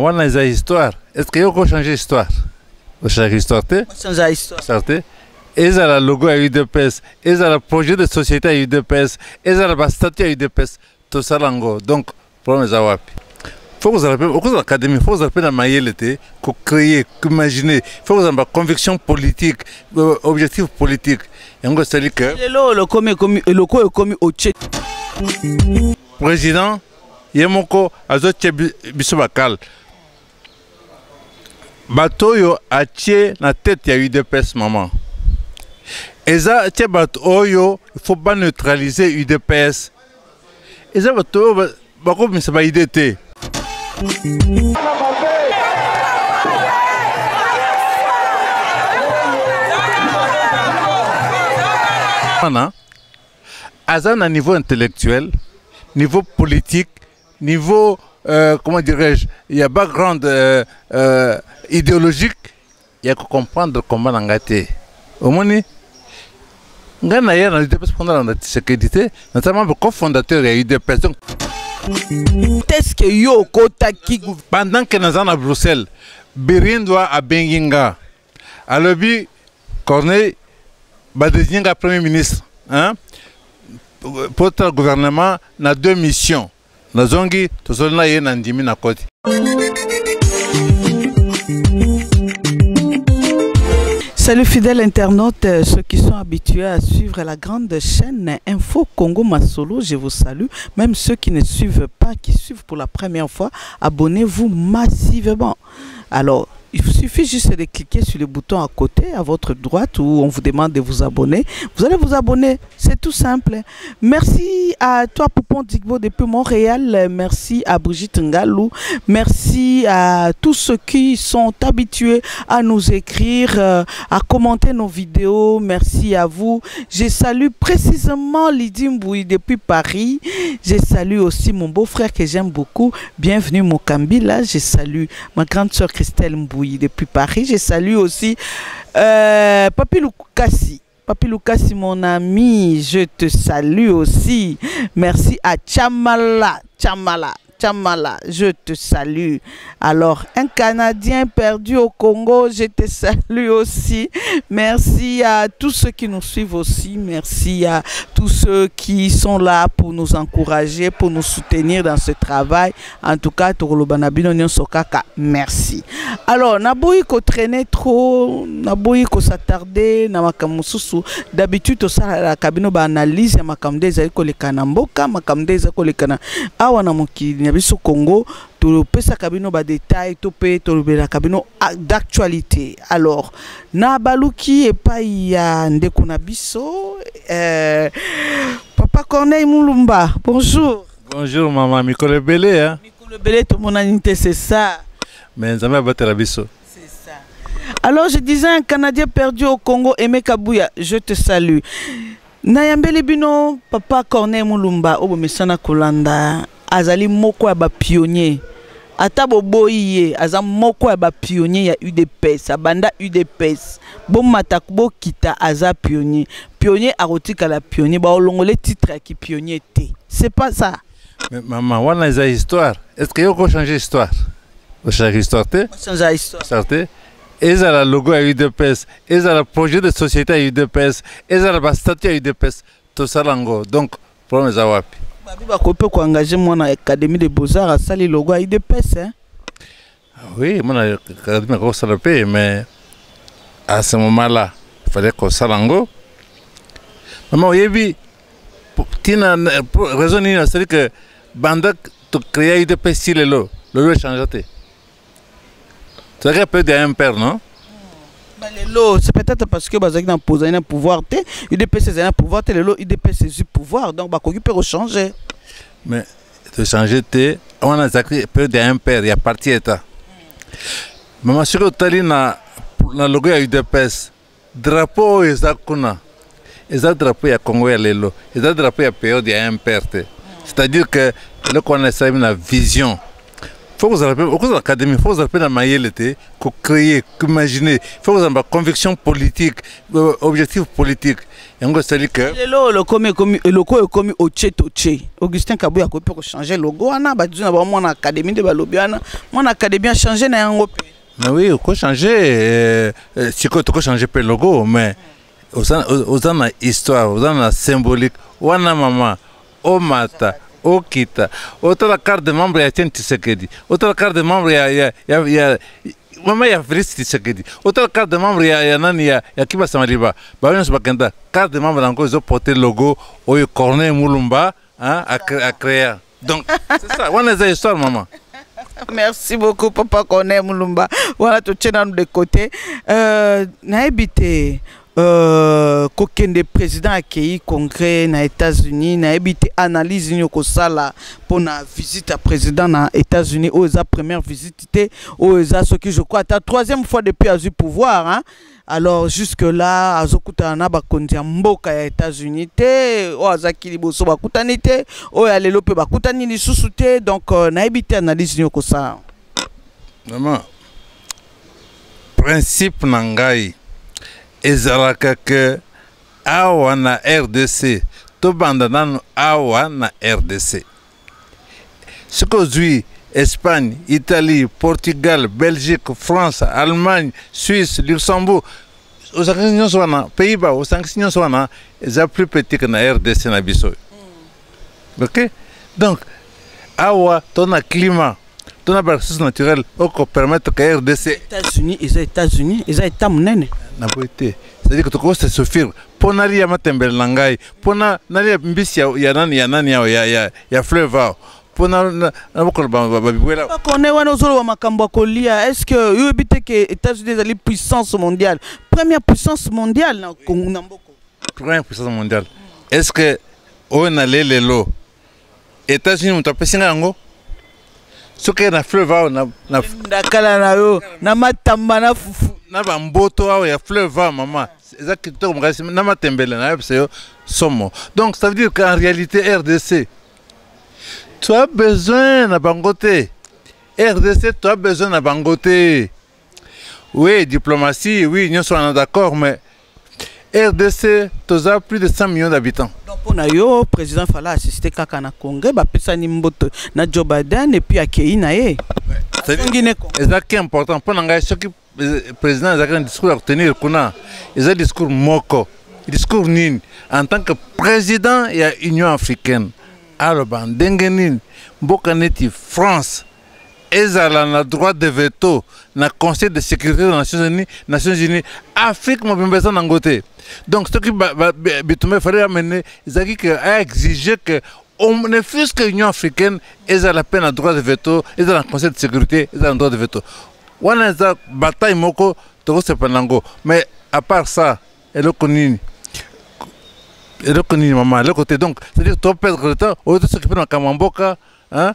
On a une histoire. Est-ce qu'il faut changer l'histoire? Vous changez l'histoire? Changer l'histoire. Et ça le logo à UDPS, et ça le projet de société à UDPS, et ça le statut à UDPS, tout ça l'ango. Donc, problème est à wapi. Faut que vous rappelez, au cours de l'académie, faut que vous rappelez la maïelité, que créer, qu'imaginer, faut que vous ayez une conviction politique, objectif politique. Et on se dit que le co est commis au Tchèque. Président, Yemoko Azoche Bissobakal. Batoyo a tué la tête ya UDPS maman. Et ça, il ne faut pas neutraliser UDPS. Et ça, c'est pas IDT. À niveau intellectuel, niveau politique, niveau, comment dirais-je, il y a background idéologique, il y a que comprendre comment on a été. Au moins, Ngana hier dans l'UDPS pendant la sécurité, notamment le cofondateur de l'UDPS. Qu'est-ce que yo kotaki pendant que nous sommes à Bruxelles, Birin doit à Benginga. Alors bi Corneille Badzinga premier ministre, hein? Pour le gouvernement, na 2 missions. Na zongi to solna ye na ndimi na koti. Salut fidèles internautes, ceux qui sont habitués à suivre la grande chaîne Info Congo Masolo, je vous salue. Même ceux qui ne suivent pas, qui suivent pour la première fois, abonnez-vous massivement. Alors, il suffit juste de cliquer sur le bouton à côté, à votre droite, où on vous demande de vous abonner. Vous allez vous abonner, c'est tout simple. Merci à toi, Poupon Digbo, depuis Montréal. Merci à Brigitte Ngalou. Merci à tous ceux qui sont habitués à nous écrire, à commenter nos vidéos. Merci à vous. Je salue précisément Lydie Mbouy depuis Paris. Je salue aussi mon beau-frère que j'aime beaucoup. Bienvenue Mokambila. Je salue ma grande sœur Christelle Mbouy depuis Paris. Je salue aussi Papi Lukasi. Papi Lukasi, mon ami, je te salue aussi. Merci à Chamala, je te salue. Alors, un Canadien perdu au Congo, je te salue aussi. Merci à tous ceux qui nous suivent aussi. Merci à tous ceux qui sont là pour nous encourager, pour nous soutenir dans ce travail. En tout cas, merci. Alors, naboui ko traîner trop, naboui ko s'attarder, na makamususu. D'habitude, au sein de la cabine analyse, ya makamde za ko le kanamboka, makamde za ko le kana. Awa na moki biso Congo, tout pesa kabino ba détail, tout pe tout la kabino d'actualité. Alors, na baluki et pas ya ndeko na biso, Papa Corneille Mulumba. Bonjour. Bonjour maman, Mikole Belé hein. Mikole Belé, tout mon unité c'est ça. Mais jamais battre la biso. C'est ça. Alors je disais un Canadien perdu au Congo, Aimé Kabouya, je te salue. Nayambeli bino Papa Corneille Mulumba, obo mesana kolanda. Azali moko ya ba pionnier atabo boye azam moko ya ba pionnier ya UDPS abanda UDPS bon matakubo kita aza pionnier arotika la pionnier ba olongole titre qui pionnier té c'est pas ça. Mais maman wana eza histoire, est-ce que yoko changer l'histoire? Vous changer l'histoire té changer l'histoire et ça le logo à UDPS, et ça le projet de société à UDPS, et ça le statut à UDPS, tout ça lango. Donc problème est à wapi. On peut engager mon académie de beaux-arts à salir le logo à UDPS, hein? Oui, mon académie de beaux-arts, mais à ce moment-là, il fallait qu'on s'alango. Maman, vous avez vu, raison c'est que Bandak tu crées UDPS si le logo est changé. Tu as peu d'un père, non? C'est peut-être parce que Bazaki n'a pas un pouvoir, UDPS c'est un pouvoir, UDPS c'est du pouvoir, donc il peut changer. Mais de changer, on a peu d'un père, il y a parti état. Maman, sur le tali na logo ya UDPS, drapeau est ça qu'on a. Et ça drapeau ya Congo ya lelo, et ça drapeau ya période ya un père. C'est-à-dire que là qu'on a ça une vision. faut que vous rappelez, au cours de l'académie, il faut vous rappeler la maïelité, qu'on crée, qu'imaginer, il faut que vous ayez une conviction politique, objectif politique. Et on dit que. Le logo est comme au Tché. Augustin Kabou a copié pour changer le logo. On a battu mon académie de Balobiana. Mon académie a changé dans un pays. Mais oui, on peut changer. Si on peut changer le logo, mais aux ans histoire, aux ans symbolique, on a maman, on mata. Okita, autant la carte de membre, il y a Tien Tshisekedi. Autant la carte de membre, il y a Maman, il y a Félix Tshisekedi. Autant la carte de membre, il y a Nani, il y a Kiba Samaliba. Bah, on a carte de membre, encore, ils ont porté le logo, au Corneille Moulumba, à créer. Donc, c'est ça, on a des histoires, maman. Merci beaucoup, Papa Corneille Moulumba. Voilà, tout tient de côté. Naïbité. Kokende président accueilli congrès aux États-Unis n'a évité analyse nyoko sala pour la visite à président aux États-Unis aux première visite aux ce qui je crois ta troisième fois depuis à du pouvoir hein? Alors jusque là azokuta na bakonzi mboka ya États-Unis te o azakili boso bakutani te o ya lelo pe bakutani lisusu te donc n'a évité analyse nyoko sala maman principe nangai ezalaka que awa na RDC to banda nanu awa na RDC sokozwi Espagne, Italie, Portugal, Belgique, France, Allemagne, Suisse, Luxembourg aux sanctions soana Pays-Bas aux sanctions soana eza plus petit que na RDC na biso. OK? Donc awa tona climat tona ressources naturelles oko permettre que RDC États-Unis ils état munene c'est-à-dire que tu commences à souffrir. Pour n'aller à Matembel Langai, pour n'aller à Mbisi, il y a Nani, il y a Fleuve. Pour n'aller à Babibuela. Est-ce que vous habitez que les États-Unis sont la puissance mondiale? Première puissance mondiale Première puissance mondiale. Est-ce que on a les lots États-Unis ont tapé Singango? Ce qui est na fleuve, na matamba na fufu. Na bamboto ya fleuve maman exactement na matembele na c'est somo. Donc ça veut dire qu'en réalité RDC tu as besoin na bangote. RDC tu as besoin na bangote. Oui, diplomatie, oui, nous sommes d'accord mais RDC tu as plus de 100 millions d'habitants. Donc pour le président fallait assister kaka na Congrès ba pesa ni mboto na Joe Biden et puis akei na ye. C'est exactement important pour n'engager ce qui président a un discours à retenir il a un discours moko discours nin en tant que président de l'Union africaine alors dengenin bokaneti France ezala na droit de veto na Conseil de sécurité des Nations Unies Afrique mo bembeza nangote donc ce qui bitume fallait amener ils que a exigé que on ne fût que l'Union africaine ezala la peine à droit de veto ezala na Conseil de sécurité ezala na droit de veto. On a une bataille moko to se panango mais à part ça elle est connue maman le côté donc c'est à dire tu perdre le temps au lieu de s'occuper dans Kamamboka hein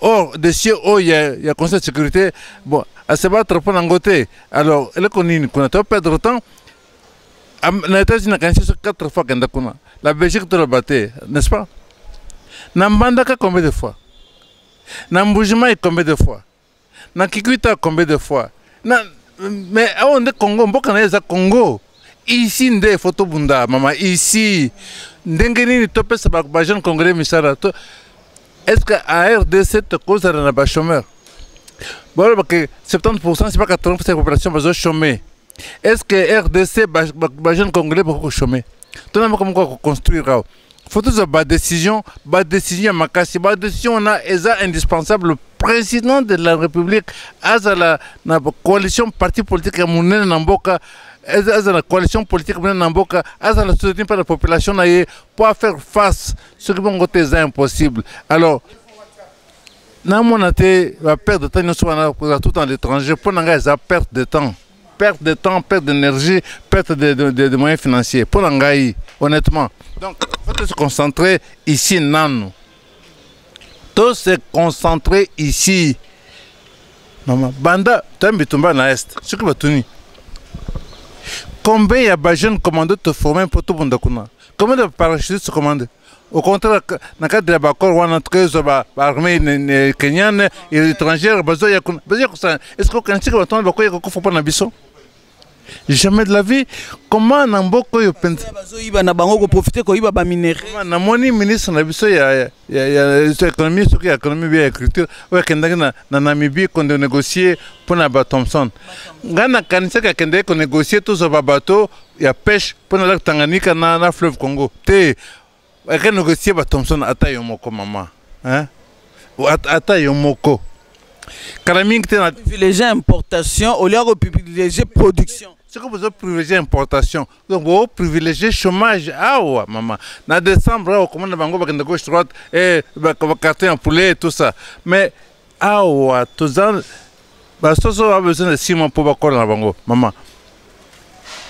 or dessus il y a conseil de sécurité bon à se battre pour nangote alors elle est connue qu'on a perdre le temps les États-Unis ont gagné 4 fois quand la Belgique te le battait n'est-ce pas Nambandaka combien de fois Nambujima combien de fois na Kikwita combien de fois mais on est Congo mboka na eza Congo ici nde photo bunda maman ici ndengeni topé sa ba jeune congolais misara est-ce que à RDC te cause na ba chômeur bon parce que 70% c'est pas 80% de la population va chômer est-ce que RDC ba jeune congolais beaucoup chômer toi comment construire faut toujours ba décision makasi ba décision on a indispensable le président de la République azala na coalition parti politique ya munene na mboka azala coalition politique munene na mboka azala soutenu par la population na pour faire face ce qui vont côté c'est impossible alors na monate va perdre de temps soit tout dans l'étranger pour nanga ça perte de temps perte d'énergie, perte de moyens financiers. Pour l'engager, honnêtement. Donc, il faut se concentrer ici, non. Tout se concentrer ici. Maman, Banda, tu as un bitumba dans l'Est. Ce qui va tenir. Combien il y a de jeunes commandeurs te former pour tout le monde? Combien de parachutistes se commandent? Au contraire, dans le cadre de l'accord, on a l'armée kenyane et étrangère. Est-ce qu'on a jamais de la vie? Comment on a beaucoup de ministre de l'économie, l'économie et l'agriculture, na Namibie, qu'on a négocié pour la Thompson. Ghana, quand on a négocié tout ce bateau, il y a pêche pour la Tanganyika dans le fleuve Congo. On a négocié avec Thompson à Yomoko, maman. À Yomoko. Privilégier importation au lieu de privilégier production. C'est que vous privilégiez importation. Donc vous privilégiez chômage. Ah ouais, maman. En décembre, on commande bango avec une gauche droite et carton en poulet et tout ça. Mais ah ouais, tout ça, Basoso a besoin de 6 mois pour bakor na bango, maman.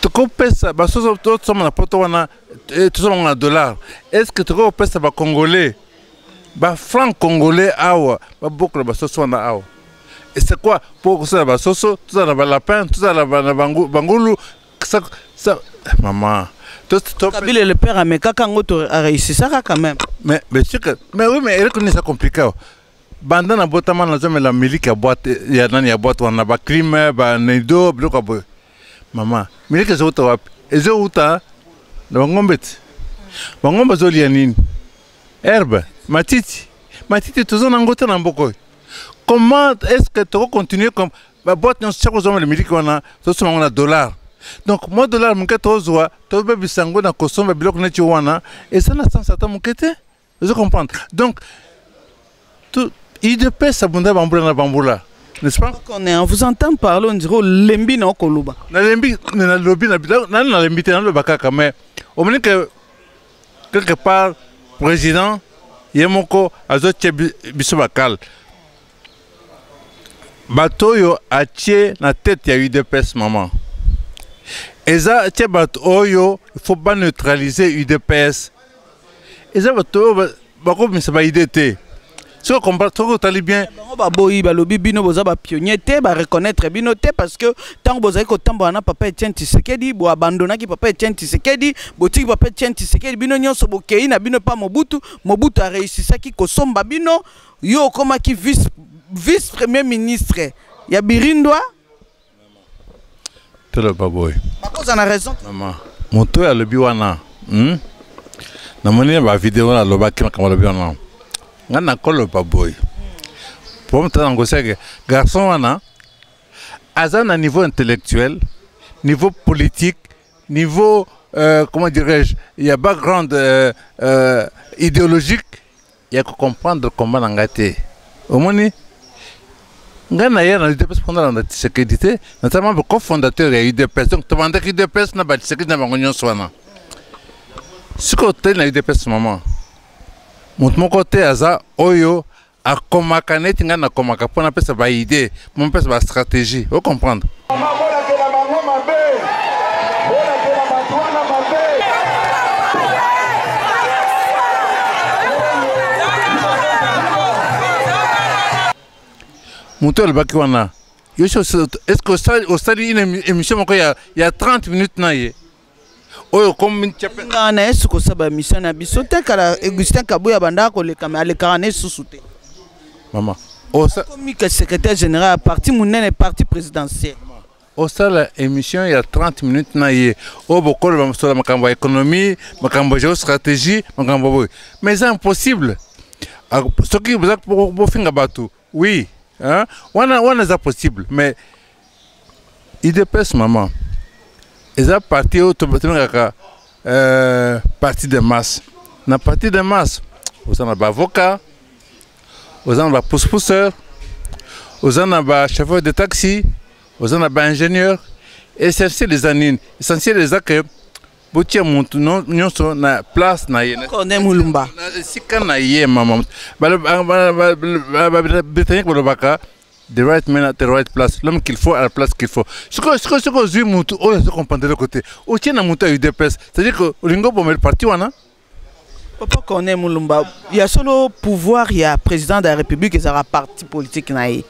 Tu coupes ça, Basoso tout ça na poto wana tout ça en dollars. Est-ce que tu coupes ça ba congolais? Ba franc congolais ah ouais, ba beaucoup Basoso na ah ouais. Et c'est quoi? Pour ça, tout ça, la lapin, tout ça, la bangoulou, ça, maman. Kabila le père Ameka Kango a réussi ça quand même. Mais oui, mais elle connaît ça compliqué. Bandana na botama na zome la miliki ya boîte, ya nani ya boîte wana ba crime, ba neido, bloka boy. Maman, miliki zo uta wapi? Ezo uta na bangombet. Bangomba zo lia nini? Herbe, matiti. Matiti tuzo na ngota na mboko. Comment est-ce que tu vas continuer comme la boîte nous chaque jour le milieu qu'on a $, donc moi dollar mon kete ozwa to be bisango na kosomba biloko na chiwana et ça na sens ata mon kete je comprends donc tout IDP ça bunda bambula na bambula n'est-ce pas on vous entend parler on dirait lembi na okoluba na lembi na lobby na lembi na lo bakaka mais au moins que quelque part président yemoko azoche bisobakal Batoyo a tié la tête ya UDPS maman. Et ça tié batoyo il faut pas neutraliser UDPS. Et ça batoyo bako mais ça va IDT. Si on comprend trop tali bien. Ba boyi ba lobi bino boza ba pionnier te ba reconnaître bino te parce que tant boza ko tambo na papa Etienne Tshisekedi bo abandonna ki papa Etienne Tshisekedi botiki papa Etienne Tshisekedi bino nyonso bokei na bino pa Mobutu a réussi ça ki ko somba bino yo koma ki vice-premier ministre, il y a Birindwa. Tu le baboy. Vous en avez raison. Maman, mon tour est le biwana. Na moni ba vidéo na loba ki na le biwana. Ngana ko le baboy. Pour me t'annoncer que garçon wana azana niveau intellectuel, niveau politique, niveau comment dirais-je, il y a background idéologique, il y a que comprendre comment ngate. Au moins Ngana hier na UDPS pendant la sécurité, notamment le cofondateur de UDPS. Donc, tu demandes que UDPS n'a pas de sécurité dans l'Union Swana. Ce côté na UDPS maman. Mon côté aza oyo a komakane tinga na komaka pour na pesa ba idée, mon pesa ba stratégie. Vous comprendre? Est-ce que ça, au stade une émission, il y a 30 minutes, oyo comme ngana est-ce que ça ba mission na biso te kala Augustin Kabuya banda ko le kamera le karane susute maman comme que secrétaire général parti munene parti présidentiel au stade émission il y a 30 minutes na ye o bokolo ba msola makambo économie makambo géostratégie makambo mais c'est impossible ce qui vous a pour finga batu oui. Hein? On est possible, mais IDPS maman, ils ont parti au parti de masse. Dans parti de masse, vous en avez avocat, vous en avez pousse-pousseur, vous en avez chauffeur de taxi, vous en avez ingénieur, et c'est les anines. Essentiel les accueils. Botia muntu nyonso na place na ye ko ne mulumba sika na ye maman britannique bolobaka the right man at the right place l'homme qu'il faut à la place qu'il faut ce que zui mutu o se comprendre de côté o tient na mutu UDPS c'est-à-dire que ringo bomel parti wana papa connaît mulumba il y a solo pouvoir il y a président de la République et ça parti politique na ye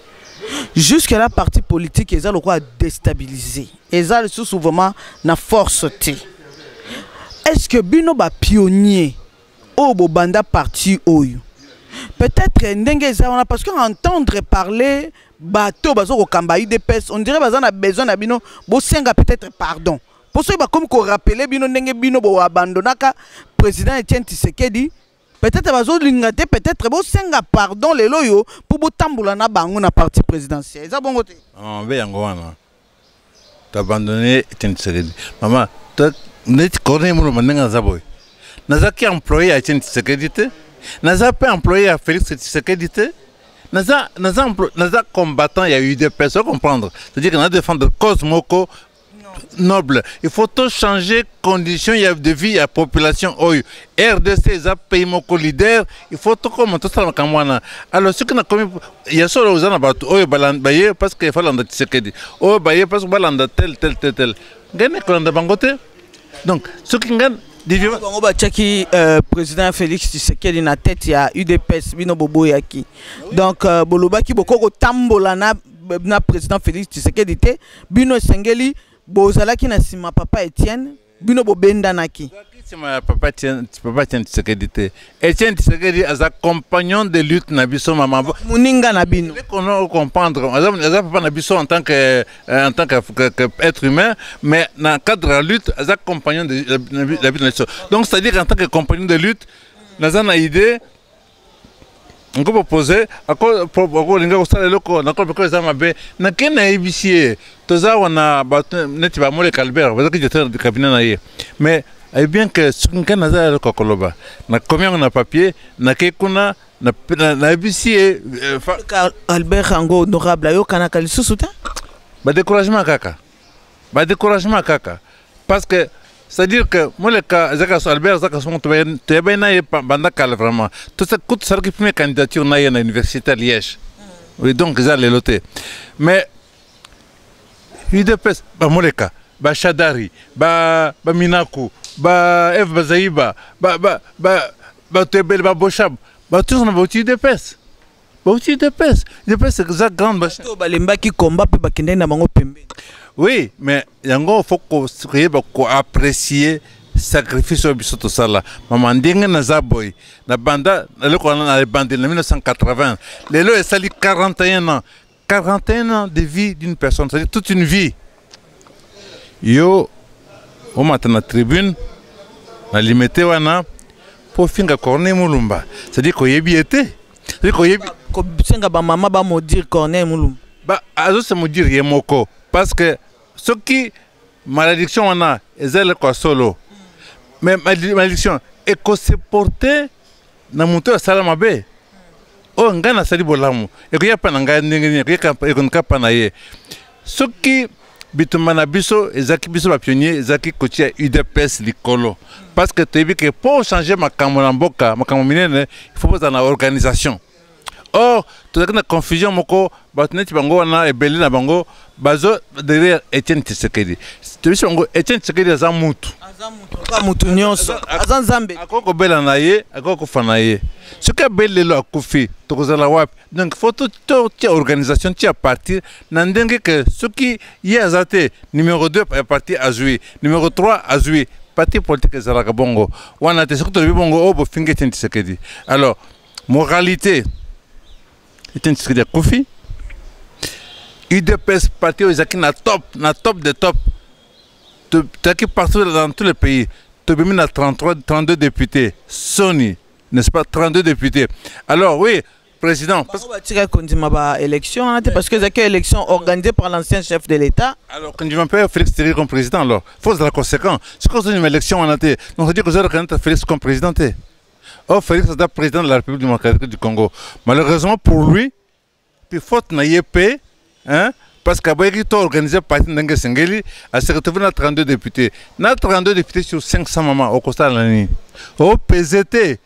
jusque là parti politique ils ont le droit déstabiliser ils ont souvent na force t. Est-ce que bino ba pionnier au banda parti oyo. Peut-être ndenge parce qu'entendre parler bateau bazo ko kamba UDPS, on dirait bazana besoin na bino bo senga peut-être pardon. Pour ça ba comme ko rappeler bino ndenge bino bo abandonaka président Etienne Tshisekedi. Peut-être bazo lingate peut-être bo senga pardon les loyo pour bo tambula na bango na parti présidentiel. Ça bon côté. Ah be yango wana. Tu abandonné Etienne Tshisekedi. Maman, tu net connais mon manenga zaboy. Nazaki employé à Etienne Tshisekedi te. Naza pas employé à Félix Tshisekedi te. Naza combattant il y a eu des personnes comprendre. C'est-à-dire qu'on a défendre cause moko noble. Il faut tout changer conditions de vie à la population. RDC, ils ont payé mon leader. Il faut tout comme tout ça. Alors, ce qu'on a commis, il y a solo aux gens parce qu'il faut l'en Tshisekedi. Parce qu'il faut l'en tel. Gagné qu'on a bangoté. Donc, ce qui gagne. Président Félix Tshisekedi na tête ya UDPS bino bobo yaki. Donc bolobaki boko tambola na président Félix Tshisekedi te bino sengeli bozalaki na sima papa Etienne bino bobenda naki. Papa Etienne Tshisekedi te. Etienne Tshisekedi est un compagnon de lutte na biso maman. Muninga na bino. On comprendre. Aza papa na biso en tant que être humain, mais dans le cadre de la lutte, est un compagnon de la lutte. Donc c'est-à-dire qu'en tant que compagnon de lutte, nous avons une idée. On peut proposer à quoi linga ostale loko na quoi parce que ça m'a bé na kena ibisier toza wana neti ba mole Calbert parce que j'étais de cabinet naie mais et bien que ce qu'on a dans le cocoloba na combien on a papier na kekuna na ibisier Albert Rango honorable yo kana kalisusu ta ba découragement kaka parce que c'est-à-dire que moi le cas Zaka Albert Zaka sont tu bien na banda kal vraiment tout ça coûte ça qui première candidature na l'université à Liège. Oui donc ils allaient loter mais UDPS ba moi le cas ba Shadari ba Minaku ba F Bazaiba ba Tebel ba Bochab ba tous on a voté UDPS. UDPS c'est ça grande ba balemba qui combat pe bakende na bango pembe. Oui, mais il faut qu'on apprécie le sacrifice de tout ça. Maman Dingue Nazaboy, la bande, la bande de 1980, les lois sali 41 ans. 41 ans de vie d'une personne, c'est-à-dire toute une vie. Yo, au matin la tribune, la limité wana, pour finir Corneille Moulumba. C'est-à-dire qu'on y est biété. C'est-à-dire qu'on y est biété. Maman va me dire Corneille Moulumba. Bah, alors c'est me dire Yemoko. Parce que ce qui malédiction on a, c'est quoi solo. Mais malédiction, et qu'on se portait dans mon tour à Salamabe. Oh, on gagne à Salibolamu. Et qu'il n'y a pas d'engagement, et qu'on n'a pas d'engagement. Ce qui bitumana biso, ezaki biso la pionnier, ezaki kotia UDPS likolo. Parce que tu as vu que pour changer ma camolamboka, ma camominene, il faut pas une organisation. Or, tu as une confusion, moko, batnet bango wana ebeli na bango, bazo derrière Etienne Tshisekedi. Tu vois bango Etienne Tshisekedi azamutu. Azamutu nyonso, azanzambe. Akoko bela na ye, akoko fana ye. Ce que belle lo akufi, to kozala wapi. Donc faut tout organisation tia partir nandenge que ce qui y azate numéro 2 est parti à jouer, numéro 3 à jouer. Parti politique ezalaka bongo. Wana te sokoto bongo obo finge Etienne Tshisekedi. Alors, moralité Etienne Tshisekedi a Kofi. UDPS parti aux acquis na top de top. Tu as partout dans tous les pays. Tu as mis 32 députés. Sony, n'est-ce pas, 32 députés. Alors oui, président. Parce que élection, parce que c'est une élection organisée par l'ancien chef de l'État. Alors quand je m'appelle Félix Tshisekedi comme président, alors faut être conséquent. C'est comme une élection en été. Donc ça veut dire que vous avez Félix comme président. Oh, Félix est président de la République démocratique du Congo. Malheureusement pour lui, puis faute n'a pas, hein, parce qu'il a organisé parti Ndengue Sengeli, à se retrouver à 32 députés. Na 32 députés sur 500 mamans au Costa de l'année. Au PZT,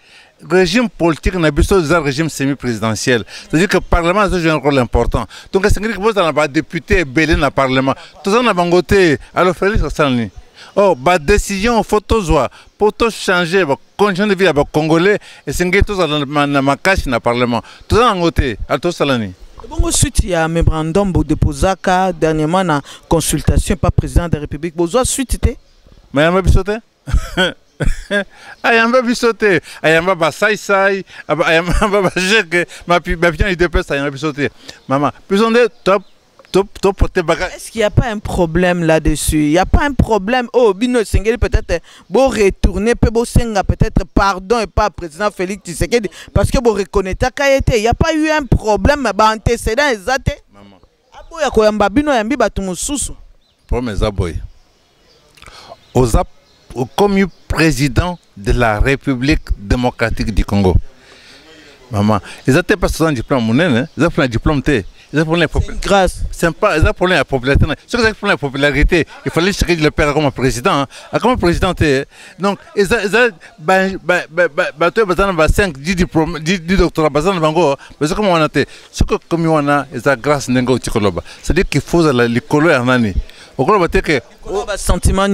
régime politique n'a pas un régime semi-présidentiel. C'est-à-dire que le Parlement a joué un rôle important. Donc, Sengeli qui pose dans la député belé dans le Parlement. Tout ça n'a pas goûté. Alors, Félix Salni. Oh, bah décision photo pour tout changer, condition de vie à Congolais et Sengeli tout ça dans ma cache dans le Parlement. Tout ça n'a goûté. Alors, tout ça l'année. Bon, suite, il y a un mémorandum de Posaka, dernièrement, en consultation, pas président de la République. Bon, suite, mais il y a un ayamba bisote ayamba basai ayamba bajeke mapian UDPS ayamba bisote maman bisonde top porter bagage. Est-ce qu'il n'y a pas un problème là-dessus? Il n'y a pas un problème. Oh, Bino Sengeli peut-être bon retourner, peut-être pardon et pas président Félix Tshisekedi parce que vous reconnaissez qu'il n'y a pas eu un problème antécédent exact. Maman. Aboya koyamba Bino yambi batumususu. Problème Zaboy. Comme président de la République démocratique du Congo. Maman, ils n'ont pas un diplôme, ils ont un diplôme. Ils ont grâce. C'est pas ils ont problème la popularité. Ce que c'est la popularité, il fallait chercher le père comme président. Comme président, donc ils ont 5 10 diplômes, 10 doctorats, parce que comment on a été, ce que comme on a, ils ont grâce n'engo tikoloba. C'est-à-dire qu'il faut l'école hernani. Au cours de que sentiment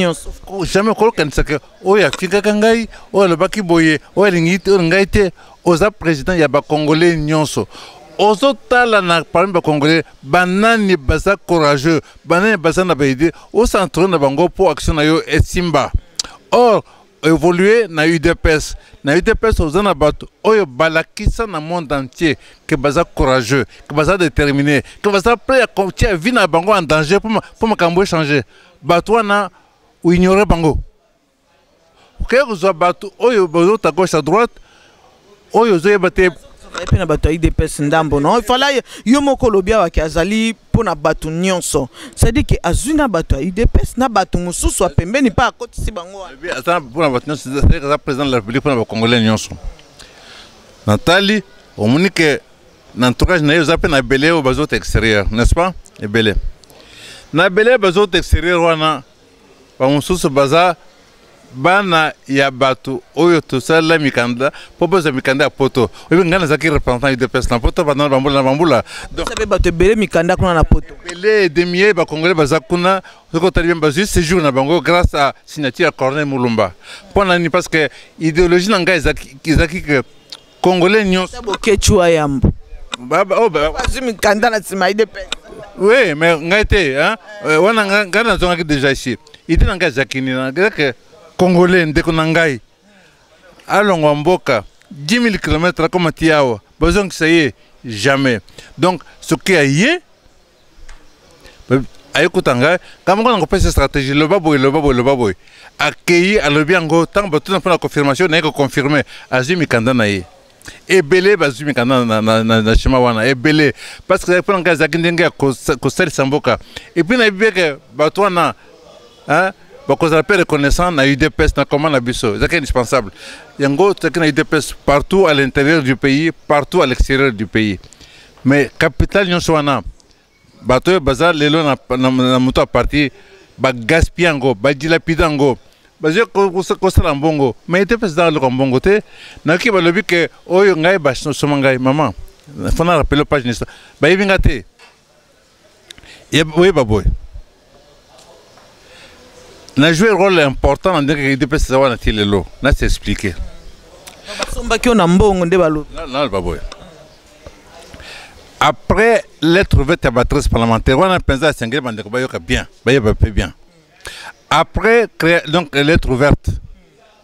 jamais au que oh ya fika kangai, oh le baki boye, oh l'ingite, oh ngaite, aux président il y a ba congolais nyonso. Aux autres na parmi ba congolais, banani baza courageux, banani baza na baide, au centre na bango pour action na yo esimba. Or évoluer na UDPS aux anabato oyo balakisa na monde entier que baza courageux, que baza déterminé, que baza prêt à confier vie na bango en danger pour makambo changer. Batwana ou ignorer bango. Que vous bato oyo bazo à gauche à droite oyo zo yebate et puis na bato UDPS ndambo non il fallait yo moko lobia wa kiazali pona bato nyonso c'est-à-dire que azuna bato UDPS na bato mususu wa pembeni pa akotisi bango bien attends pona bato nyonso c'est que président de la République pona ba congolais nyonso Nathalie omunike na entourage na yo zape na belé au bazot extérieur n'est-ce pas et belé na belé bazot extérieur wana ba mususu baza bana ya bato oyo to sala mikanda popoza mikanda poto oyo ngana zaki représentant UDPS na poto bana bambula donc ça bato belé mikanda kuna na poto belé demier ba congolais bazakuna ko tali bien bazu séjour na bango grâce à signature Corneille Mulumba pona ni parce que idéologie na ngai zaki que congolais nyon saboke chua yambo baba oh baba bazu mikanda na sima UDPS oui mais ngaite hein wana ngana zonga déjà ici idée na ngai zakini na que Congolais ndeko nangai alongwa mboka 10 000 km comme tiawa besoin que ça y est jamais donc ce qui a yé ayekutanga kama ngona ko stratégie le baboy accueilli à le biango tant ba tout la confirmation na ko confirmer azumi kanda na ye ebele bazumi kanda na chema wana ebele parce que pour ngaza kindenga ko sel samboka et puis na bibeke batwana hein parce qu'on appelle reconnaissant na UDPS na comment na biso c'est indispensable yango c'est na UDPS partout à l'intérieur du pays partout à l'extérieur du pays mais capitale nyonso wana bato baza lelo na moto a parti ba gaspiango ba dilapidango bazo ko sala mbongo mais UDPS dans le mbongo te na ki ba lobi que oyo ngai ba soma ngai maman fona rappeler page nista ba yibinga te oui baboy n'a joué un rôle important dans le UDPS savoir na tilelo na s'expliquer après l'être ouverte à matrice parlementaire on a pensé à Senghel bandeko bayoka bien bien après créer donc l'être ouverte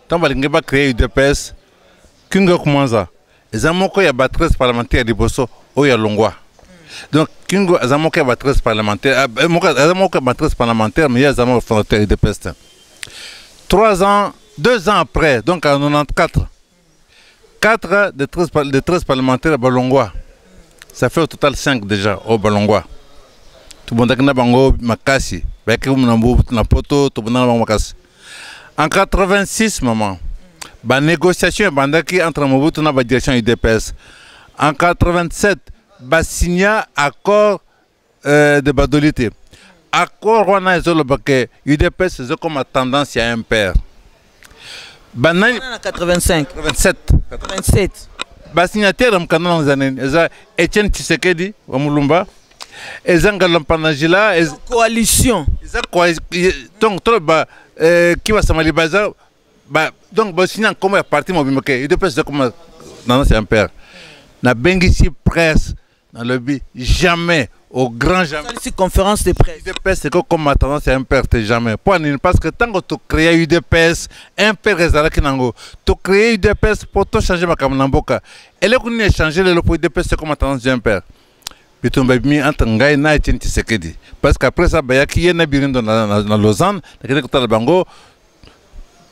tant balingi ba créer UDPS kinga kumanza ezamoko ya matrice parlementaire liboso oya longwa. Donc, Kingo a manqué matrice parlementaire, matrice parlementaire, mais il y a un fondateur de peste. 2 ans après, donc en 94, 4 de 13 parlementaires à Balongwa. Ça fait au total 5 déjà au Balongwa. Tout le monde a bango makasi, na poto, tout le monde a makasi. En 86, maman, la négociation entre Mobutu et la direction UDPS. En 87, ba signa accord de badolité. Accord wana ezolo bake UDPS c'est comme tendance à impair. Banani 85 87 ba signataire mkana nzanene eza Etienne Tshisekedi wa Mulumba ezanga lampanajila coalition eza donc trop ba qui va samali baza ba donc ba signa comme parti mobimake UDPS c'est comme tendance à impair. Na bengisi presse dans le but jamais au grand jamais. C'est conférence de presse. UDPS c'est comme ma tendance c'est un père jamais. Parce que tant que tu crées UDPS, un père est nango. Tu crées UDPS pour tout changer ma kamnamboka. Et là qu'on a changé le pour UDPS c'est comme ma tendance d'un père. Bitumba mi entre ngai na Etienne Tshisekedi. Parce qu'après ça bayaki yena birindo na Lausanne, na kota bango.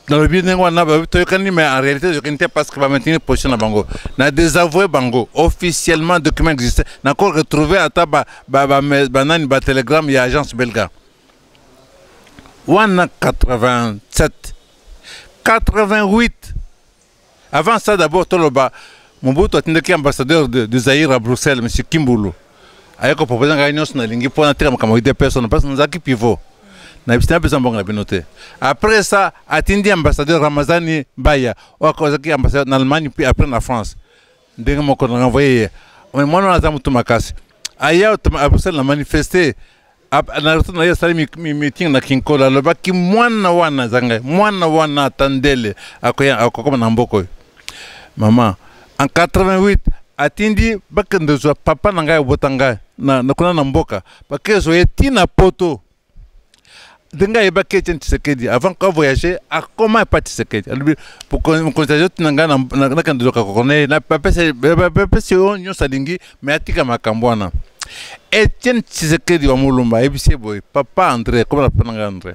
Dans le but mais en réalité je ne pas ce qui va maintenir position à Bango. Na désavoué Bango officiellement document existait. N'a encore retrouvé à ta banane télégramme il y a agence belga. On a 87, 88. Avant ça d'abord Toloba, Mobutu attendait qui ambassadeur de Zaïre à Bruxelles, M. Kimboulou. Avec le président Gagnon na lingi pour entrer comme des personnes parce que nous avons pivot. Après ça, Atindi ambassadeur Ramazani Baya, ou ambassadeur en Allemagne, puis après en France. Dès que je l'ai envoyé, moi, je l'ai envoyé. Ailleurs, à Bruxelles, on a manifesté. On a retrouvé un meeting à Kinkola, le bac qui moine tandele, à quoi Namboko. Maman, en 88, Atindi, papa Nanga Botanga, na Namboka, parce que je suis un poto. Denga eba Etienne Tshisekedi avant qu'on voyager à comment pas Tshisekedi pour qu'on constater nanga na kandoka kokone na papa c'est on salingi mais atika makambwana Etienne Tshisekedi wa mulumba ebise boy papa André comment la penanga André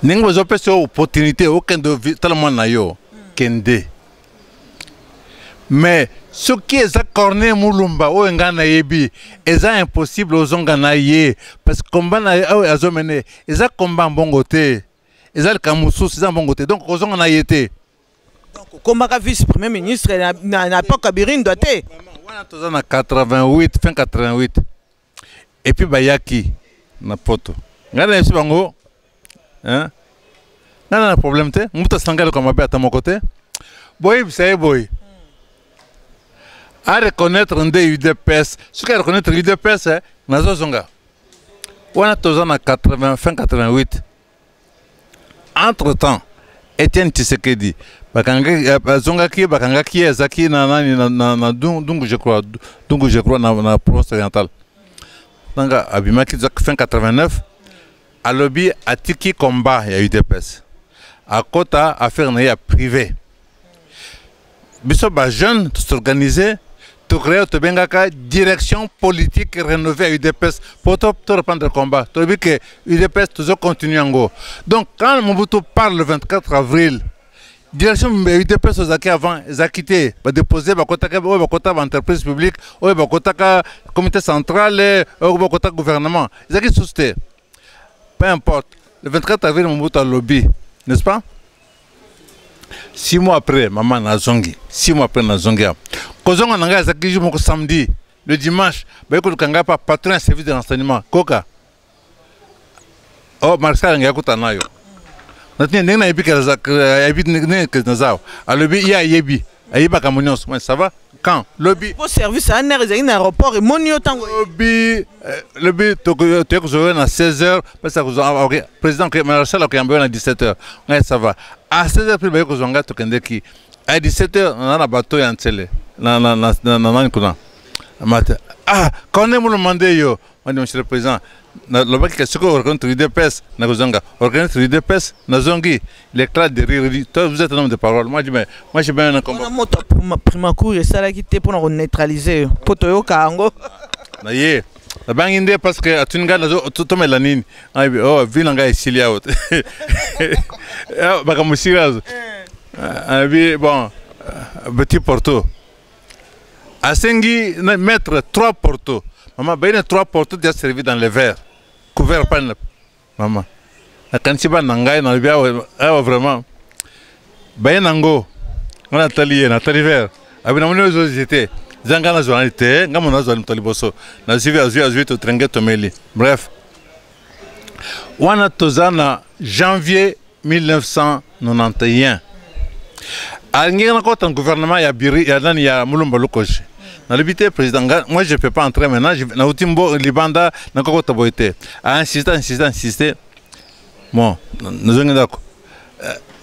ningo zo pese opportunité aucun de tellement na yo kende mais ce qui est accordé Moulumba ou Ngana Yebi, c'est impossible aux Onganaye parce que combat a mené, ils ont combat en bon côté, ils ont le Kamoussou, c'est en bon côté, donc aux Onganaye. Donc combat vice-premier ministre n'a pas Kabirin doit être. On a 88, fin 88, et puis Bayaki, na poto. Ngana Yebi Bango, hein? Ngana un problème te, Mouta Sangale comme à mon côté, boy, c'est boy. À reconnaître un des UDPS, ce qu'à reconnaître l'UDPS, c'est Nazozonga. On a tous en 80, fin 88. Entre-temps, Etienne Tshisekedi, Zongaki, Bakangaki, Zaki, Dungu, je crois, dans la province orientale. Donc, Abimaki, fin 89, à lobby, à Tiki combat, il y a UDPS. À Kota, affaire privée. Bissoba jeune, s'organiser. Tu crées une direction politique rénovée à UDPS pour te reprendre le combat. Tu dis que UDPS toujours continue en go. Donc quand Mobutu parle le 24 avril, direction UDPS aux avant, ils ont quitté, ils ont déposé l'entreprise publique, le comité central, le gouvernement. Ils ont quitté sous. Peu importe. Le 24 avril, Mobutu a lobby, n'est-ce pas? 6 mois après, maman Nazongi. 6 mois après Nazongi. Kozonga nanga zakiji moko samedi, le dimanche, ba yeko kanga pa patron service de renseignement. Koka. Oh, Marcel nga kuta nayo. Natine ndena yebi ka zak yebi ne ke nazao. Alobi ya yebi. Ayiba ka monyos. Ça va? Quand lobby pour service à un aéroport et monio tango. Lobby to ko zo na 16h parce que président Marcel a kambé na 17h. Ouais, ça va. À 16h plus ba yeko zonga to kendeki. À 17h on a la bateau ya ntele. Ah, quand on me demandé, monsieur le président, le bac est ce qu'on rencontre l'UDPS, organise l'UDPS, Nazongi, l'éclat de rire, vous êtes un homme de parole. Moi, j'ai bien un combat. Primacour, c'est ça qui était pour nous neutraliser. Pour Toyo Kango. Naye, la banque indé parce que tu n'as pas tout le mélanine. Oh, Vilanga est Silia. Bakamusiraz. Bon, petit Porto. À Sengi, mettre 3 portos. Maman, ben 3 portos déjà servis dans le verre. Couvert par le. Maman. La canchiba nangai, n'a pas vraiment. Ben nango. On a talié, on a talié verre. Avec la monnaie aux j'étais. Zangana zoanité, Gamona zoan taliboso. N'a suivi à zuit au trenguet meli. Bref. On a tozana janvier 1991. À un gouvernement, il y a Moulumba Lukoche. Dans le président, moi je ne peux pas entrer maintenant. Na Utimbo, Libanda, n'a pas de insister. Bon, nous sommes d'accord.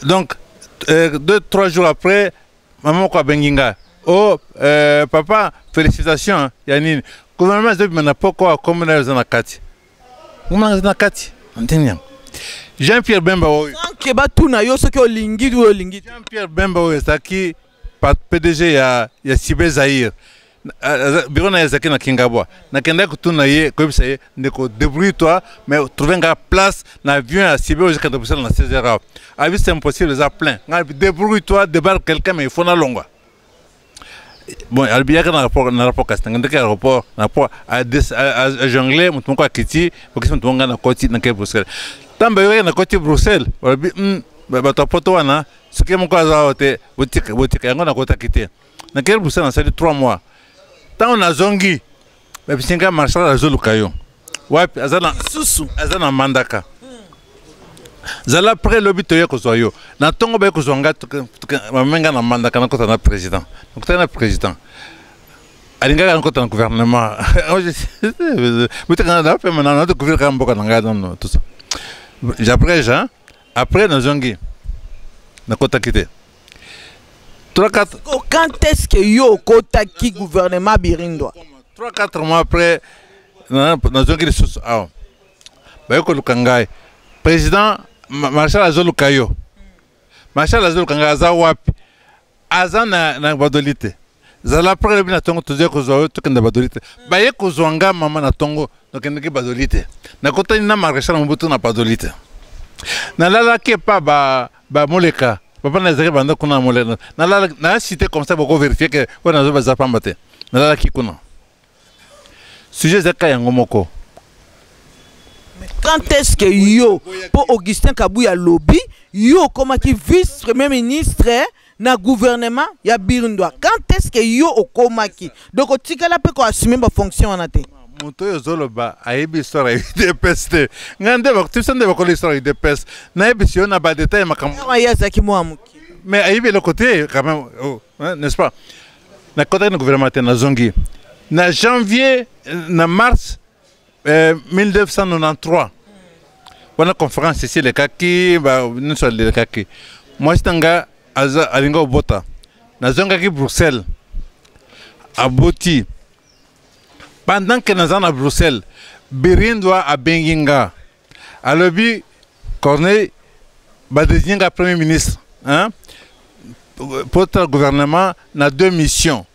Donc, 2-3 jours après, maman quoi benginga, oh papa félicitations yanini gouvernement zebi mana poko comme na kati ngoma na kati antenya Jean-Pierre Bemba oyo ke ba tuna yo soki olingi du olingi Jean-Pierre Bemba oyo saki PDG ya Sibe Zaire bureau na yazaki na Kingabwa na kenda kutuna ye ko bisa ye ndeko débrouille-toi mais trouver nga place na avion à Sibe oyo quand na 16h abi c'est impossible les a plein débrouille-toi débarque quelqu'un mais il faut na longa bon albiya na rapport casting ndeke rapport à jongler mutu ko akiti bokisi mutu nga na koti na ke Bruxelles tamba yo na koti Bruxelles albi ba to poto wana soki moko azaote botika yango na kota kiti na ke Bruxelles na sali 3 mois tant on a zongi ba bisinga marshal azolukayo wapi azana mandaka zala près lobito yeko zoyo na tongo ba yeko zonga mamenga na mandaka na kota na président na président alinga na kota na gouvernement mutakana na pe mana na gouvernement mboka na ngada no tout ça après na zongi na kota kité 3-4 quand est-ce que yo kota ki gouvernement Birindwa 3-4 mois après na zongi les sous ah ba yeko lukangai président Marshal Azolukayo Marshal Azolukanga aza wapi aza na badolite zala prele bina tongo tuze ko to kenda badolite ba ye ko zwanga mama na tongo to kenda ke badolite na kota ni na Marshal Mobutu na badolite na lala ke pa ba moleka papa na zeke banda kuna moleka na lala na cité comme ça boko vérifier que on a zo za pambate na lala ki kuna sujet zaka yango moko. Quand est-ce que yo, pour Augustin Kabouya lobby, yo comme qui vice-premier ministre na gouvernement ya Birindwa. Quand est-ce que yo okomaki? Donc o tikala pe ko assumer ma fonction en até. Moto yo zoloba aibi histoire de peste. Ngande ba tu sande ba ko l'histoire de peste. Na aibi si on a ba détail makam. Ya zaki mo amuki. Mais aibi le côté quand même n'est-ce pas? Na côté na gouvernement na zongi. Na janvier na mars 1993 on a conférence ici les kaki nous sommes les kaki moi stanga alinga obota na zonga ki Bruxelles aboti pendant que nous à Bruxelles Birindwa a benginga alobi Corneille ba désigner premier ministre hein pour le gouvernement na 2 missions.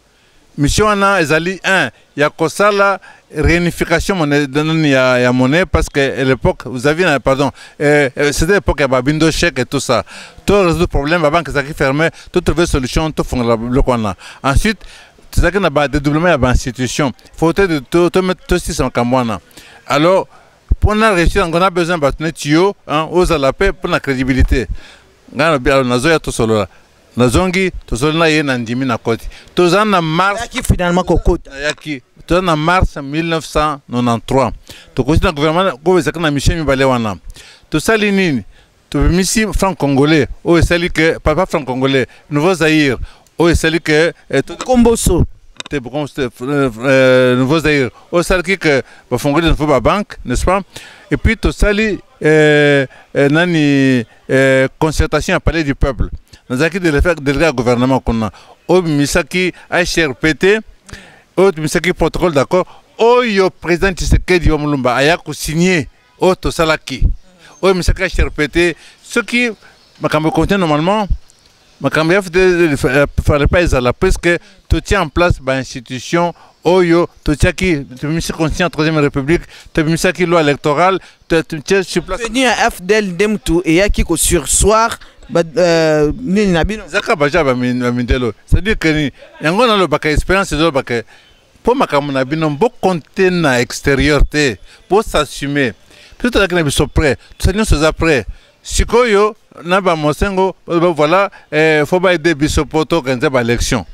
Mission ana ezali 1 ya kosala réunification monnaie ya monnaie parce que à l'époque vous avez pardon c'était l'époque ya babindo chèque et tout ça tout résoudre problème la banque qui fermée tout trouver solution tout fond le kwana ensuite c'est ça que na ba dédoublement ya ba institution faut de tout mettre tout ça en kamwana alors pour na réussir on a besoin de tuyau hein aux à la paix pour la crédibilité ngana bien nazo ya tout solo na zongi tozolina ye na ndimi na koti tozana mars yaki finalement kokota yaki tozana mars 1993 tokosi na gouvernement ko ezaka na mission mibale wana tosali nini tobimisi franc congolais o esali que papa franc congolais nouveau Zaïre o esali que komboso te nouveau Zaïre o esali que ba fongoli na ba banque n'est-ce pas et puis tosali nani concertation à palais du peuple. Nous avons de faire délégué au gouvernement qu'on a. Au Misaki HRPT, au Misaki protocole d'accord, au président Tshisekedi Omulumba a signé au Tosalaki. Au Misaki HRPT, ce qui m'a contient normalement, m'a ne fallait pas à la presse que tout tient en place par institution. Oyo, Totiaki, tu me suis conscient, 3e République, tu me suis qui loi électorale, tu es sur place. Venu à FDL Demtou et à qui au sursoir, Zaka Baja Mindelo. C'est-à-dire que yango na lo baka expérience de baka pour makamuna bino bo compter na extérieur te pour s'assumer. Tout à l'heure que prêt, tout ça nous après. Sikoyo na ba mosengo voilà faut ba aider bisopoto quand c'est ba élection.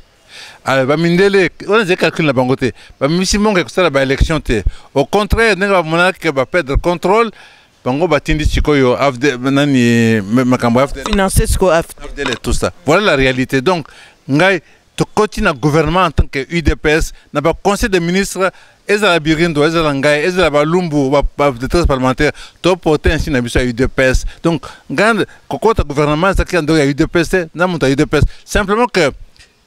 Alors, Mindele, on a des calculs la bangote. Missimon que ça la élection te. Au contraire, n'est pas monarque qui va perdre le contrôle. Bango batindi chikoyo afde nani makambo afde. Financer ce qu'on a afde tout ça. Voilà la réalité. Donc, ngai to continue le gouvernement en tant que UDPS, n'a pas conseil des ministres. Ezala Birindo, Ezala Ngai, Ezala Balumbu, de très parlementaires, to porter ainsi na biso UDPS. Donc, grand kokota gouvernement ça qui ando UDPS, na monta UDPS. Simplement que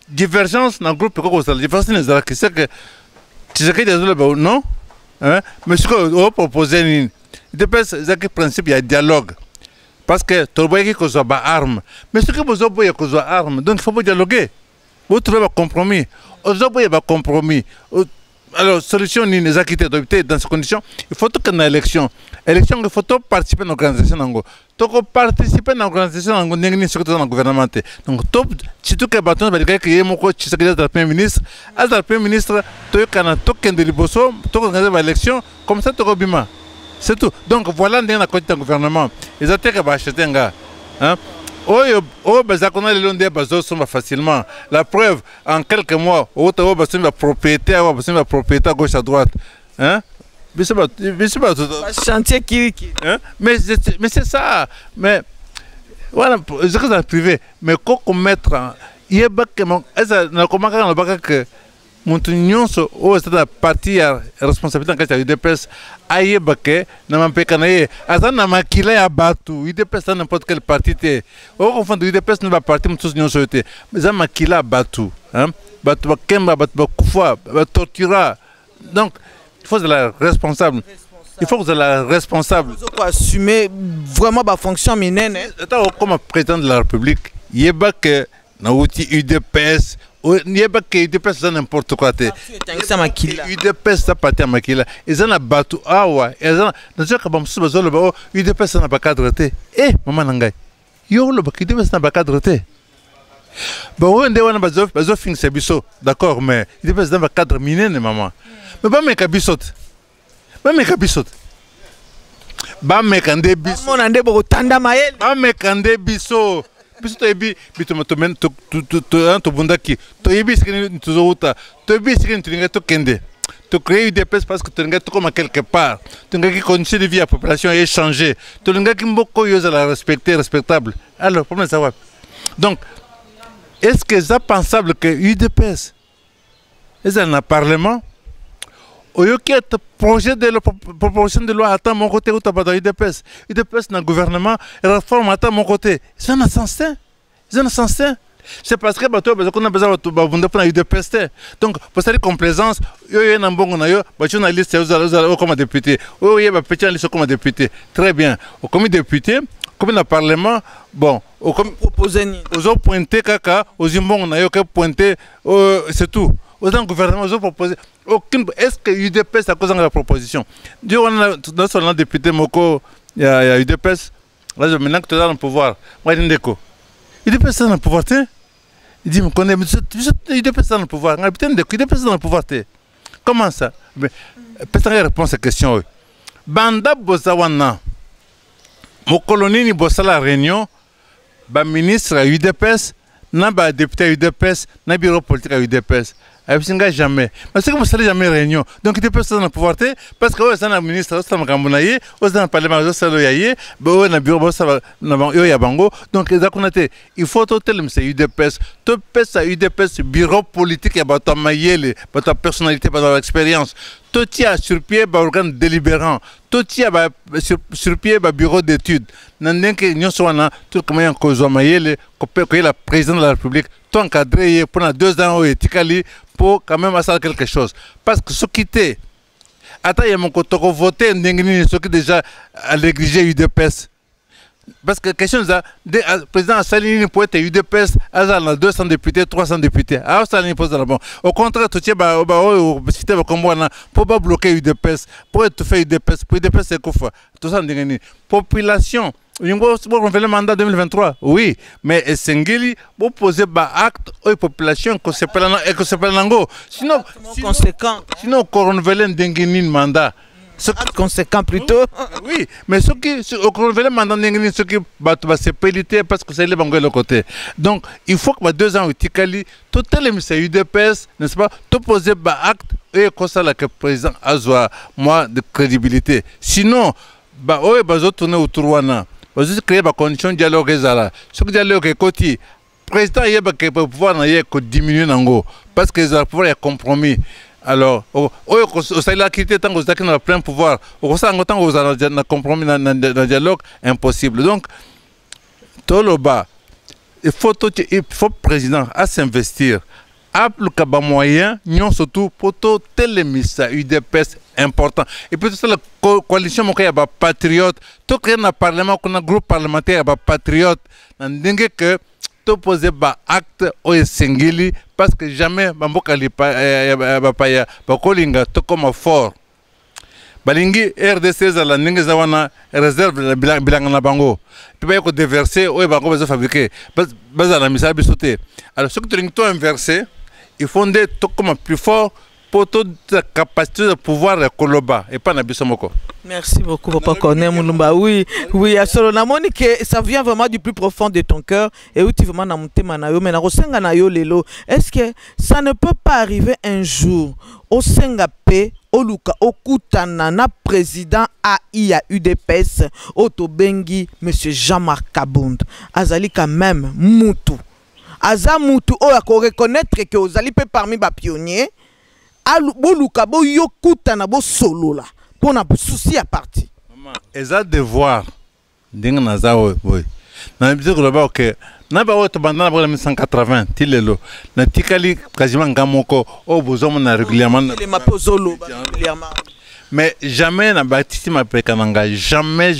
divergence dans le groupe la différence c'est que Tshisekedi non hein mais ce que proposer UDPS c'est principe il y a dialogue parce que tout le monde qui a arme mais ce que vous avez que arme donc il faut dialoguer vous trouvez un compromis vous avez un compromis. Alors, solution ni les acquittés dans ces conditions, il faut que dans l'élection, il faut participer à l'organisation. Il faut participer à l'organisation dans le gouvernement. Donc, si tu as un bâton, tu es le Premier ministre, le Premier ministre, tu as l'élection, comme ça, tu as bima. C'est tout. Donc, voilà le gouvernement. Ils ont acheté un gars. Facilement. La preuve, en quelques mois, la propriété à gauche à droite. Hein? Chantier qui. Hein? Mais c'est ça. Mais voilà, je suis privé. Mais comment mettre. Il y a que Montunyonso, c'est la partie responsabilité de l'UDPS, aïe baké, n'a pas pécané, azan n'a pas qu'il a battu, l'UDPS n'importe quel parti, au confond de l'UDPS ne va partir, Montunyonso était, mais ça m'a qu'il a battu, hein, battu Kemba, battu Koufa, tortura, donc il faut de la responsable. Il faut que la responsable. Il faut assumer vraiment ma fonction mineure. Comme président de la République, il y a que Nauti UDPS. Il n'y a pas que UDPS n'importe quoi. UDPS ça parti à Makila. Ils ont battu awa. Ils ont UDPS n'a pas cadre. Eh maman nangai. Yo le UDPS n'a pas cadre. Bon on dewa na bazo fin c'est biso. D'accord mais UDPS n'a pas cadre miné maman. Mais pas mec bisot. Pas mec bisot. Ba mec ande biso. Mon ande bo tanda mael. Ba mec ande biso. Biso to ebi to bundaki to ebi sikini to zouta to ebi sikini to linga to kende to créer UDPS parce que to linga to comme quelque part to linga qui conditions de vie à la population est changé to linga qui mboko yoza la respectable alors problème ça va donc est-ce que c'est pensable que UDPS est un parlement au lieu qu'il y ait un projet de proposition de loi à mon côté ou dans l'UDPS, UDPS dans le gouvernement, réforme à mon côté. C'est un sens. C'est parce que qu'on a besoin de l'UDPS. Donc, pour cette complaisance, il y a un bon journaliste comme député, il y a un petit liste comme député. Très bien. Comme député, comme dans le Parlement, bon, comme aux autres pointés, aux imbons, pointé, c'est tout. Aux gouvernements, ils ont proposé aucune. Est-ce que l'UDPS a causé la proposition? Dieu, on a dans son député Moko, il y a UDPS. Là, maintenant que tu es dans le pouvoir, moi, je dis quoi? UDPS est dans le pouvoir, il dit, mais UDPS est dans le pouvoir. UDPS est dans le pouvoir, comment ça? Peut-être répondre à cette question. Banda Bozawana, mon colonie, bossa la réunion, ministre à UDPS, n'a pas député à UDPS, n'a bureau politique à UDPS. Jamais. Mais c'est que vous savez jamais réunion. Donc, il peut être dans le pouvoir parce que vous êtes un ministre, vous êtes dans le parlement, vous êtes dans le bureau, vous êtes dans le bango. Donc, il faut tout le UDPS. Tout le UDPS, bureau politique, il y a votre personnalité, votre expérience. Tout y a sur pied, organe délibérant. Tout y a sur pied, bureau d'études. Tout le président de la République, tout encadré pendant 2 ans au Tikali pour quand même faire quelque chose. Parce que ce qui était, attends, il y a mon côté voté, ce qui déjà à l'église UDPS. Parce que la question est, le président Salini peut être UDPS, il y a 200 députés, 300 députés. Alors, Salini pose la bonne. Au contraire, tout le monde pour pas bloquer UDPS, pour être fait UDPS, pour UDPS, c'est quoi? Tout ça, population. Vous renouveler le mandat 2023, oui, mais Sengeli, vous posez un acte aux populations que c'est pas l'ango. Sinon, sinon, on renouvelle un mandat. Acte conséquent plutôt. Oui, mais ceux qui renouvellent le mandat, ceux qui battent la sécurité parce que c'est le bango de l'autre côté. Donc, il faut que 2 ans, Tikali, tout le UDPS, n'est-ce pas, tout poser un acte et comme ça, le président a moins de crédibilité. Sinon, vous allez tourner autour de vous avez créé des conditions de dialogue. Ce dialogue est côté. Le président a pouvoir diminuer parce que le pouvoir est compromis. Alors, vous avez quitté tant que vous avez plein pouvoir. Vous avez compromis dans le dialogue impossible. Donc, tout le bas, il faut président à s'investir. Appliquer des moyens, non surtout pour tout télémissa, UDPS important. Et puis toute la coalition, il y a des patriotes, tout le parlement, un groupe parlementaire, il y a des patriotes. N'indingue que tout poser des actes au Sengili parce que jamais Bamboka Lipaya, Bakolinga, tout comme fort. Balingi RDC la ninge zawana réserve bilangana bango. Puis ba ko déverser ou ba ko bezo fabriquer. Baza la misa bisoté. Alors ce que tu ringto inversé, il faut des tout comme plus fort pour toute la capacité de pouvoir koloba et pas na bisomoko. Merci beaucoup, Papa Corneille Mulumba. Oui, oui, absolument. Ça vient vraiment du plus profond de ton cœur. Et où tu vraiment na mutema na yo, mais na rosenga na yo lelo. Est-ce que ça ne peut pas arriver un jour au Singapé, au Luka, au Koutana, na président AI UDPS, au Tobengi, Monsieur Jean-Marc Kabound, Azali quand même Moutou. Aza Moutou, on va reconnaître que Ozali peut parmi les pionniers. Au Luka, bo yo Koutana, bo solo là. On a souci à partir. Et ça devoir dingue naza oui. Na biso global que na ba auto bandana ba 1980 tilelo na tikali quasiment ngamoko o bozomo na régulièrement les mapozolo régulièrement. Mais jamais na bâtisse ma pekananga jamais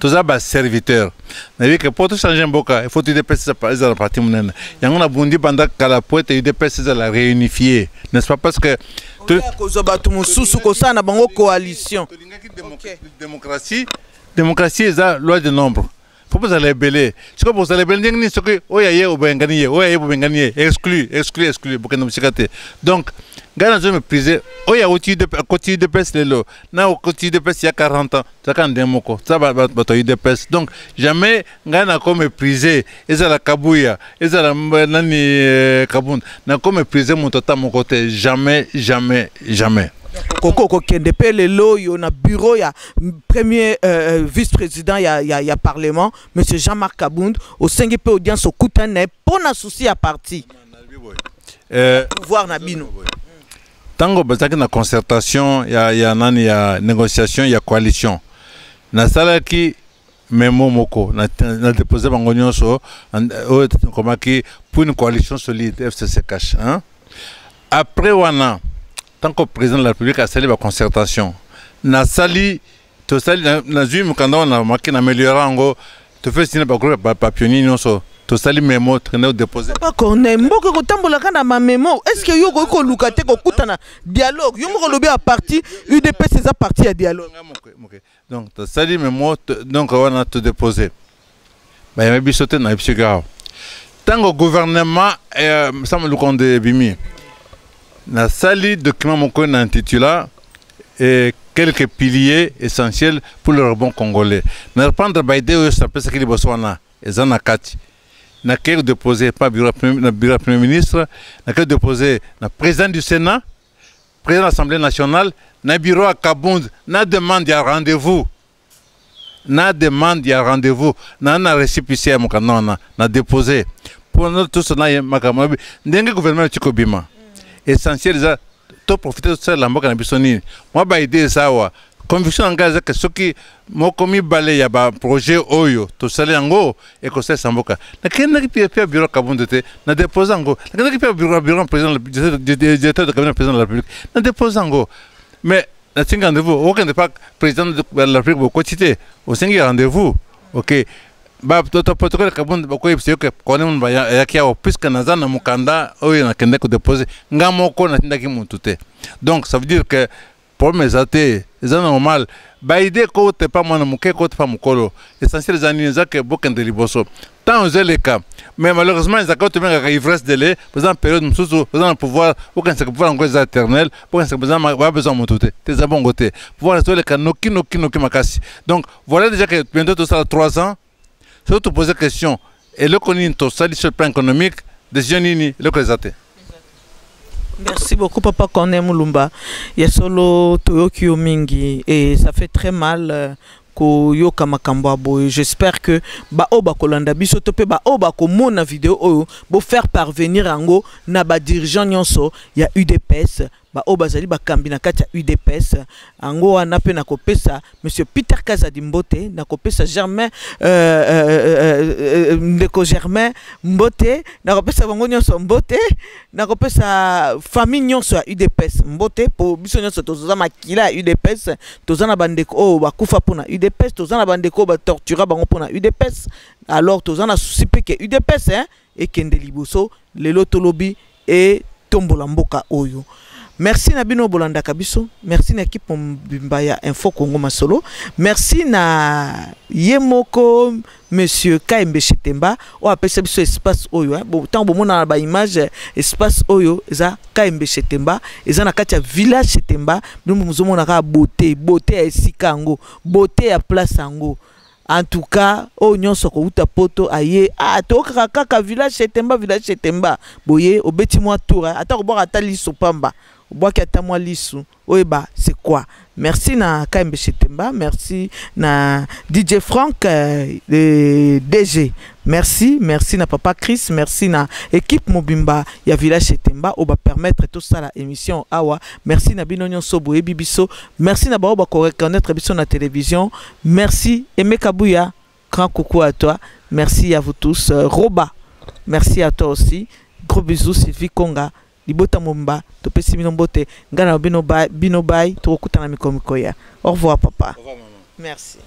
tous ça ba serviteur na vie que pour tout changer mboka il faut tu dépasser ça la partie munene yango na bundi banda kala poète il dépasser ça la réunifier n'est-ce pas parce que coalition. Démocratie est la loi de nombre. Faut pas aller belé. C'est comme vous allez belé ni ce que oyaye ou bengani, oyaye ou bengani, exclu, pour que nous sikate. Donc, gana je me priser, oya outil de côté de pes lelo. Na au côté de pes il y a 40 ans, ça quand demoko, ça va de pes. Donc, jamais gana comme priser, et ça la kabouya, et ça la nani kaboun. Na comme priser mon tota mon côté, jamais. Koko Kendepe lelo yo na bureau ya premier vice-président ya parlement monsieur Jean-Marc Kabound au 5 audience au Koutane pour na souci à parti pouvoir na bino tango bazaki na concertation ya nani ya négociation ya coalition na sala ki memo moko na déposer bango nyonso komaki pour une coalition solide FCC cash hein après wana tant que le président de la République a sali la concertation, na sali, to sali na zui mukanda on a marqué n'améliorer en to fait signer par groupe par pionnier non so, to sali mémo traîner au déposer. Pas qu'on aime, beaucoup de temps pour la canne ma mémo. Est-ce que yo ko lukate ko kutana dialogue, yo mo lobby à parti UDP c'est à parti à dialogue. Donc to sali mémo donc on a te déposer. Ba y'a bisoté na bisigao. Tant que gouvernement ça me lukonde bimi. Na sali document mon qu'on intitula et quelques piliers essentiels pour le rebond congolais. Na reprendre baïdé où ça peut ce qu'il Botswana et Zanakati. Na quel déposer pas bureau premier ministre, na quel déposer na président du Sénat, président de l'Assemblée nationale, na bureau à Kabound, na demande à rendez-vous. Na demande à rendez-vous, na récépissé à mon canon na déposer. Pour nous tout cela y makamabi. N'engue gouvernement Chikobima. Essentiel déjà to profiter de ça la mboka na bisoni moi ba idée ça wa conviction engagée que ce qui mokomi balé ya ba projet oyo to sale yango et que ça mboka na kena ki pia bureau Kabound te na déposer yango na kena ki pia bureau président directeur de cabinet président de la République na déposer yango mais na tinga rendez-vous aucun pas président de la République beaucoup cité au cinq rendez-vous OK ba toto protocole Kabound ba ko yebse que konem ba ya kia o puisque nazana mukanda oyo na kende ko déposer ngamoko na tindaki muntu te donc ça veut dire que pour mes athées c'est normal ba idée ko te pas mona muke ko te pas mukolo essentiel zani zake bokende liboso tant aux les cas mais malheureusement ils accotent même ivresse de lait par exemple période mususu par pouvoir aucun se pouvoir ngoi éternel pour se besoin muntu te tes bon côté pouvoir sur les cas noki makasi donc voilà déjà que bientôt tout ça 3 ans. Si vous posez la question, et le connaît sur le plan économique, décision nini le présenter. Merci beaucoup Papa Corneille Mulumba. Il y a solo Toyoki Mingi et ça fait très mal ko yoka makambo aboy. J'espère que ba oba kolanda biso topé ba oba ko mona vidéo oyo bo faire parvenir ango na ba dirigeant nyonso ya UDPS ba o bazali ba kambi na kati ya UDPS ango wana pe na kopesa monsieur Peter Kazadi Mbote na kopesa Germain ndeko Germain Mbote na kopesa bango nyonso Mbote na kopesa famille nyonso ya UDPS Mbote po biso nyonso toza makila ya UDPS toza na bandeko o bakufa pona UDPS toza na bandeko ba tortura bango pona UDPS alors toza na souci pe ke UDPS et kende liboso lelo tolobi et tombola mboka oyo. Merci na bino bolanda kabiso, merci na équipe Mbaya Info Congo Masolo, merci na Yemoko monsieur Kaembe Chetemba o apesa biso espace oyo bon tant bo mona ba image espace oyo eza Kaembe Chetemba eza na kati ya village Chetemba bino muzomona ka beauté ya esika ngo beauté ya place ngo. En tout cas, o nyonso ko uta poto aye to kaka village Chetemba boye obeti moi tour ata ko boka lisu pamba boki ata moi lisu oyeba c'est quoi. Merci na Kaembe Chetemba, merci na DJ Frank DG. Merci na papa Chris, merci na équipe Mobimba ya village Chetemba o ba permettre tout ça la émission awa. Merci na bino nyonso boye bibiso, merci na ba ko reconnaître biso na télévision. Merci Emeka Bouya, grand coucou à toi. Merci à vous tous. Roba, merci à toi aussi. Gros bisous Sylvie Konga. Libota Momba, topesi minombote, ngana bino bay, tokuta na mikomiko ya. Au revoir papa. Au revoir maman. Merci.